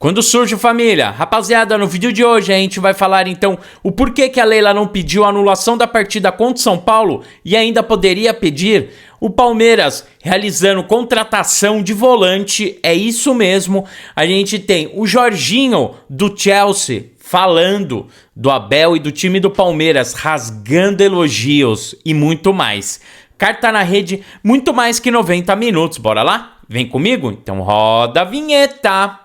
Quando surge, família? Rapaziada, no vídeo de hoje a gente vai falar então o porquê que a Leila não pediu a anulação da partida contra o São Paulo e ainda poderia pedir. O Palmeiras realizando contratação de volante, é isso mesmo. A gente tem o Jorginho do Chelsea falando do Abel e do time do Palmeiras, rasgando elogios e muito mais. Carta na rede, muito mais que 90 minutos. Bora lá? Vem comigo? Então roda a vinheta.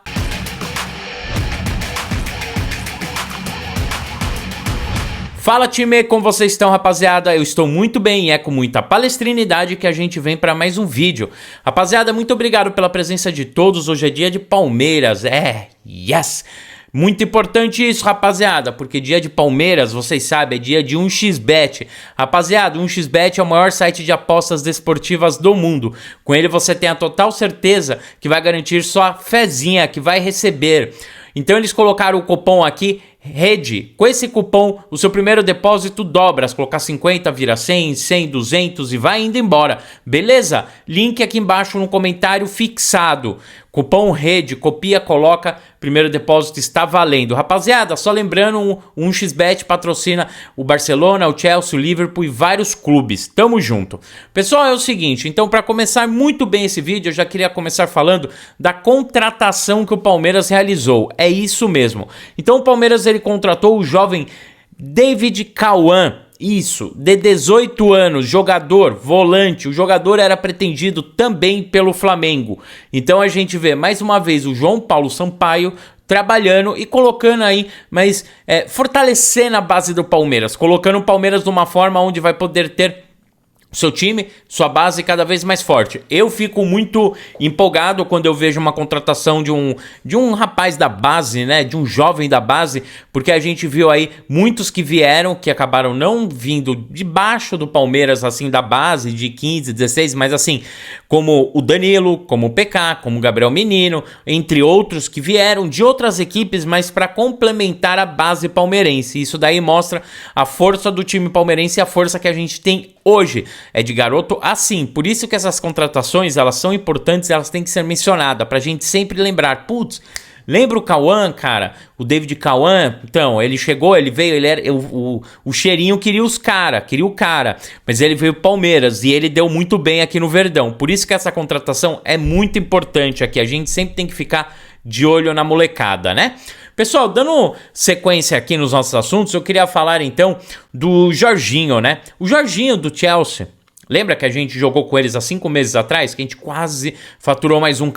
Fala, time, como vocês estão, rapaziada? Eu estou muito bem e é com muita palestrinidade que a gente vem para mais um vídeo. Rapaziada, muito obrigado pela presença de todos. Hoje é dia de Palmeiras, yes! Muito importante isso, rapaziada, porque dia de Palmeiras, vocês sabem, é dia de 1xBet. Rapaziada, 1xBet é o maior site de apostas desportivas do mundo. Com ele você tem a total certeza que vai garantir sua fezinha, que vai receber. Então eles colocaram o cupom aqui, Rede. Com esse cupom, o seu primeiro depósito dobra. Se colocar 50, vira 100, 100, 200 e vai indo embora. Beleza? Link aqui embaixo no comentário fixado. Cupom Rede, copia, coloca, primeiro depósito está valendo. Rapaziada, só lembrando, o 1xBet patrocina o Barcelona, o Chelsea, o Liverpool e vários clubes. Tamo junto. Pessoal, é o seguinte, então para começar muito bem esse vídeo, eu já queria começar falando da contratação que o Palmeiras realizou. É isso mesmo. Então o Palmeiras ele contratou o jovem David Cauã. Isso, de 18 anos, jogador, volante, o jogador era pretendido também pelo Flamengo. Então a gente vê mais uma vez o João Paulo Sampaio trabalhando e colocando aí, mas fortalecendo a base do Palmeiras, colocando o Palmeiras de uma forma onde vai poder ter seu time, sua base cada vez mais forte. Eu fico muito empolgado quando eu vejo uma contratação de um rapaz da base, né? De um jovem da base, porque a gente viu aí muitos que vieram, que acabaram não vindo debaixo do Palmeiras, assim, da base de 15, 16, mas assim, como o Danilo, como o PK, como o Gabriel Menino, entre outros que vieram de outras equipes, mas para complementar a base palmeirense. Isso daí mostra a força do time palmeirense e a força que a gente tem hoje. É de garoto assim, por isso que essas contratações, elas são importantes, elas têm que ser mencionadas, pra gente sempre lembrar, putz, lembra o Cauã, cara, o David Cauã, então, ele chegou, ele veio, ele era, o cheirinho queria o cara, mas ele veio pro Palmeiras e ele deu muito bem aqui no Verdão, por isso que essa contratação é muito importante aqui, a gente sempre tem que ficar de olho na molecada, né? Pessoal, dando sequência aqui nos nossos assuntos, eu queria falar então do Jorginho, né? O Jorginho do Chelsea, lembra que a gente jogou com eles há 5 meses atrás? Que a gente quase faturou mais um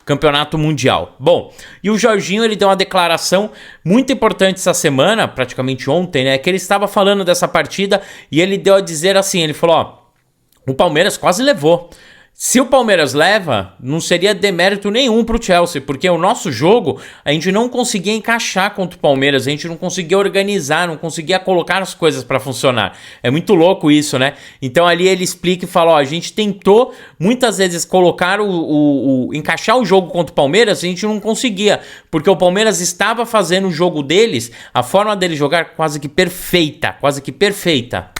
campeonato mundial. Bom, e o Jorginho, ele deu uma declaração muito importante essa semana, praticamente ontem, né? Que ele estava falando dessa partida e ele deu a dizer assim, ele falou, ó, o Palmeiras quase levou. Se o Palmeiras leva, não seria demérito nenhum pro Chelsea, porque o nosso jogo, a gente não conseguia encaixar contra o Palmeiras, a gente não conseguia organizar, não conseguia colocar as coisas para funcionar. É muito louco isso, né? Então ali ele explica e fala, ó, a gente tentou muitas vezes colocar encaixar o jogo contra o Palmeiras, a gente não conseguia, porque o Palmeiras estava fazendo o jogo deles, a forma dele jogar quase que perfeita, quase que perfeita.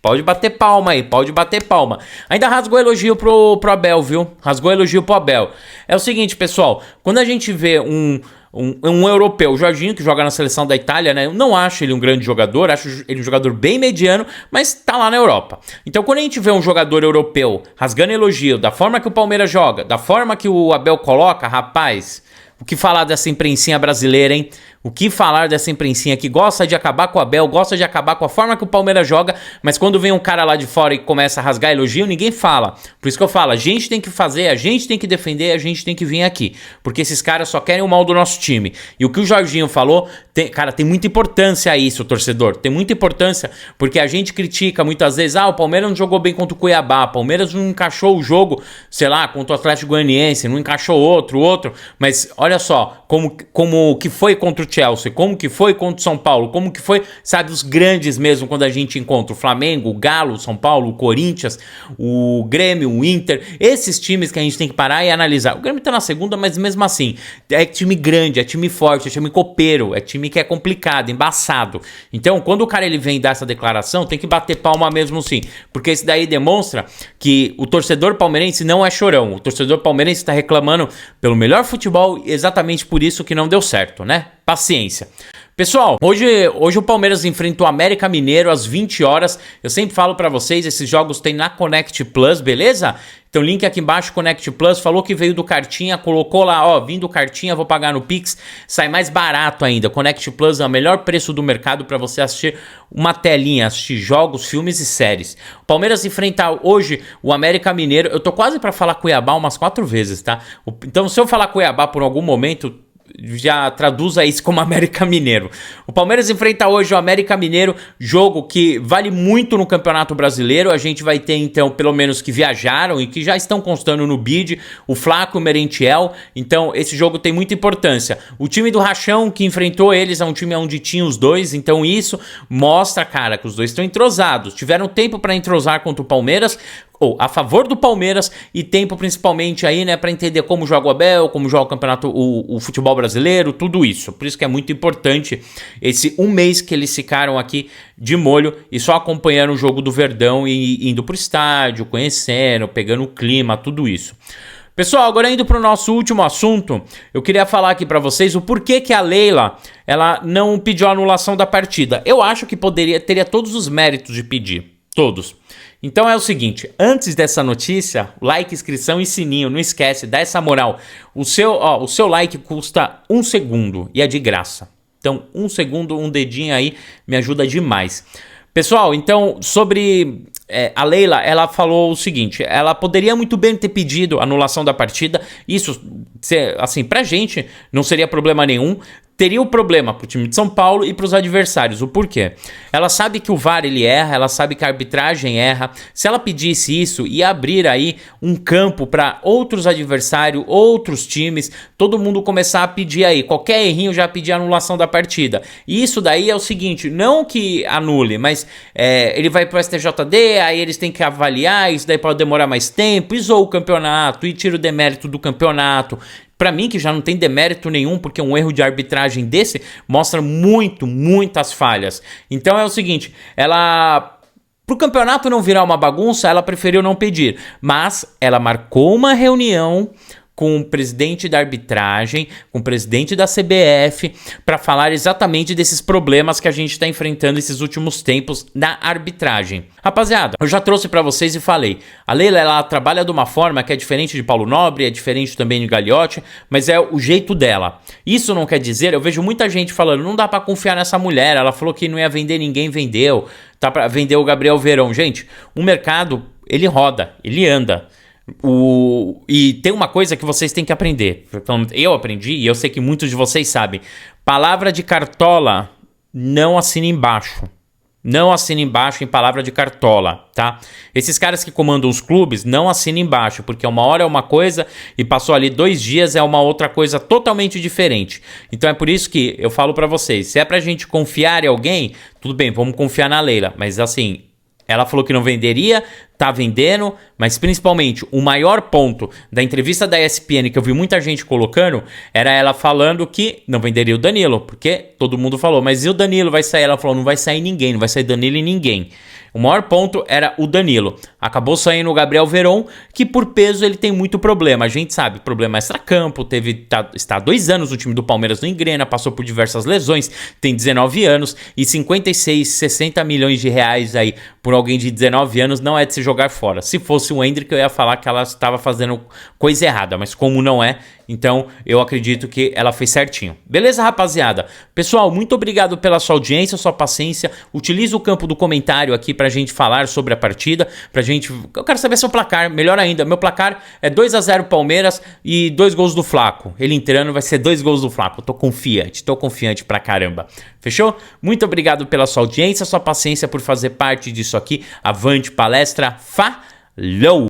Pode bater palma aí, pode bater palma. Ainda rasgou elogio pro Abel, viu? Rasgou elogio pro Abel. É o seguinte, pessoal, quando a gente vê um europeu, o Jorginho, que joga na seleção da Itália, né? Eu não acho ele um grande jogador, acho ele um jogador bem mediano, mas tá lá na Europa. Então, quando a gente vê um jogador europeu rasgando elogio da forma que o Palmeiras joga, da forma que o Abel coloca, rapaz, o que falar dessa imprensinha brasileira, hein? O que falar dessa imprensinha que gosta de acabar com o Abel, gosta de acabar com a forma que o Palmeiras joga, mas quando vem um cara lá de fora e começa a rasgar elogio, ninguém fala. Por isso que eu falo, a gente tem que fazer, a gente tem que defender, a gente tem que vir aqui. Porque esses caras só querem o mal do nosso time. E o que o Jorginho falou, cara, tem muita importância isso, torcedor. Tem muita importância, porque a gente critica muitas vezes, o Palmeiras não jogou bem contra o Cuiabá, o Palmeiras não encaixou o jogo, sei lá, contra o Atlético Goianiense, não encaixou outro, mas olha só, como que foi contra o o Chelsea, como que foi contra o São Paulo, como que foi, sabe, os grandes mesmo, quando a gente encontra o Flamengo, o Galo, o São Paulo, o Corinthians, o Grêmio, o Inter, esses times que a gente tem que parar e analisar. O Grêmio tá na segunda, mas mesmo assim, é time grande, é time forte, é time copeiro, é time que é complicado, embaçado. Então, quando o cara ele vem dar essa declaração, tem que bater palma mesmo sim, porque isso daí demonstra que o torcedor palmeirense não é chorão, o torcedor palmeirense tá reclamando pelo melhor futebol, exatamente por isso que não deu certo, né? Paciência. Pessoal, hoje o Palmeiras enfrenta o América Mineiro às 20 horas. Eu sempre falo pra vocês, esses jogos tem na Connect Plus, beleza? Então link aqui embaixo, Connect Plus, falou que veio do Cartinha, colocou lá, ó, vindo do Cartinha, vou pagar no Pix, sai mais barato ainda. Connect Plus é o melhor preço do mercado pra você assistir uma telinha, assistir jogos, filmes e séries. O Palmeiras enfrenta hoje o América Mineiro. Eu tô quase pra falar Cuiabá umas 4 vezes, tá? Então se eu falar Cuiabá por algum momento, já traduza isso como América Mineiro. O Palmeiras enfrenta hoje o América Mineiro, jogo que vale muito no Campeonato Brasileiro. A gente vai ter então, pelo menos que viajaram e que já estão constando no bid, o Flaco e o Merentiel. Então esse jogo tem muita importância. O time do Rachão que enfrentou eles é um time onde tinha os dois, então isso mostra, cara, que os dois estão entrosados. Tiveram tempo para entrosar contra o Palmeiras, ou a favor do Palmeiras, e tempo principalmente aí, né, para entender como joga o Abel, como joga o campeonato, o futebol brasileiro, tudo isso. Por isso que é muito importante esse um mês que eles ficaram aqui de molho e só acompanhando o jogo do Verdão e indo pro estádio, conhecendo, pegando o clima, tudo isso. Pessoal, agora indo para o nosso último assunto, eu queria falar aqui para vocês o porquê que a Leila ela não pediu a anulação da partida. Eu acho que teria todos os méritos de pedir, todos. Então é o seguinte, antes dessa notícia, like, inscrição e sininho, não esquece, dá essa moral. O seu like custa 1 segundo e é de graça. Então 1 segundo, um dedinho aí me ajuda demais. Pessoal, então sobre a Leila, ela falou o seguinte, ela poderia muito bem ter pedido anulação da partida, isso, assim, pra gente não seria problema nenhum. Teria o problema pro time de São Paulo e pros adversários. O porquê? Ela sabe que o VAR ele erra, ela sabe que a arbitragem erra. Se ela pedisse isso, ia abrir aí um campo para outros adversários, outros times, todo mundo começar a pedir aí. Qualquer errinho já pedir anulação da partida. E isso daí é o seguinte, não que anule, mas ele vai pro STJD, aí eles têm que avaliar, isso daí pode demorar mais tempo, isou o campeonato, e tira o demérito do campeonato. Pra mim, que já não tem demérito nenhum, porque um erro de arbitragem desse mostra muitas falhas. Então é o seguinte, pro campeonato não virar uma bagunça, ela preferiu não pedir. Mas ela marcou uma reunião com o presidente da arbitragem, com o presidente da CBF, para falar exatamente desses problemas que a gente está enfrentando esses últimos tempos na arbitragem. Rapaziada, eu já trouxe para vocês e falei, a Leila ela trabalha de uma forma que é diferente de Paulo Nobre, é diferente também de Gagliotti, mas é o jeito dela. Isso não quer dizer, eu vejo muita gente falando, não dá para confiar nessa mulher, ela falou que não ia vender, ninguém vendeu, tá para vender o Gabriel Veron. Gente, o mercado, ele roda, ele anda. E tem uma coisa que vocês têm que aprender. Eu aprendi e eu sei que muitos de vocês sabem. Palavra de cartola, não assina embaixo. Não assina embaixo em palavra de cartola, tá? Esses caras que comandam os clubes, não assinam embaixo, porque uma hora é uma coisa e passou ali 2 dias é uma outra coisa totalmente diferente. Então é por isso que eu falo pra vocês, se é pra gente confiar em alguém, tudo bem, vamos confiar na Leila, mas assim, ela falou que não venderia, tá vendendo, mas principalmente o maior ponto da entrevista da ESPN que eu vi muita gente colocando era ela falando que não venderia o Danilo, porque todo mundo falou, mas e o Danilo vai sair? Ela falou, não vai sair ninguém, não vai sair Danilo e ninguém. O maior ponto era o Danilo. Acabou saindo o Gabriel Veron, que por peso ele tem muito problema. A gente sabe, problema extracampo, está há 2 anos no time do Palmeiras, não engrena, passou por diversas lesões, tem 19 anos e 56, 60 milhões de reais aí por alguém de 19 anos não é de se jogar fora. Se fosse o Hendrick, eu ia falar que ela estava fazendo coisa errada, mas como não é, então eu acredito que ela fez certinho. Beleza, rapaziada? Pessoal, muito obrigado pela sua audiência, sua paciência. Utilize o campo do comentário aqui pra gente falar sobre a partida, eu quero saber seu placar, melhor ainda. Meu placar é 2-0 Palmeiras e 2 gols do Flaco. Ele entrando vai ser 2 gols do Flaco. Tô confiante pra caramba. Fechou? Muito obrigado pela sua audiência, sua paciência por fazer parte disso aqui. Avante palestra, falou!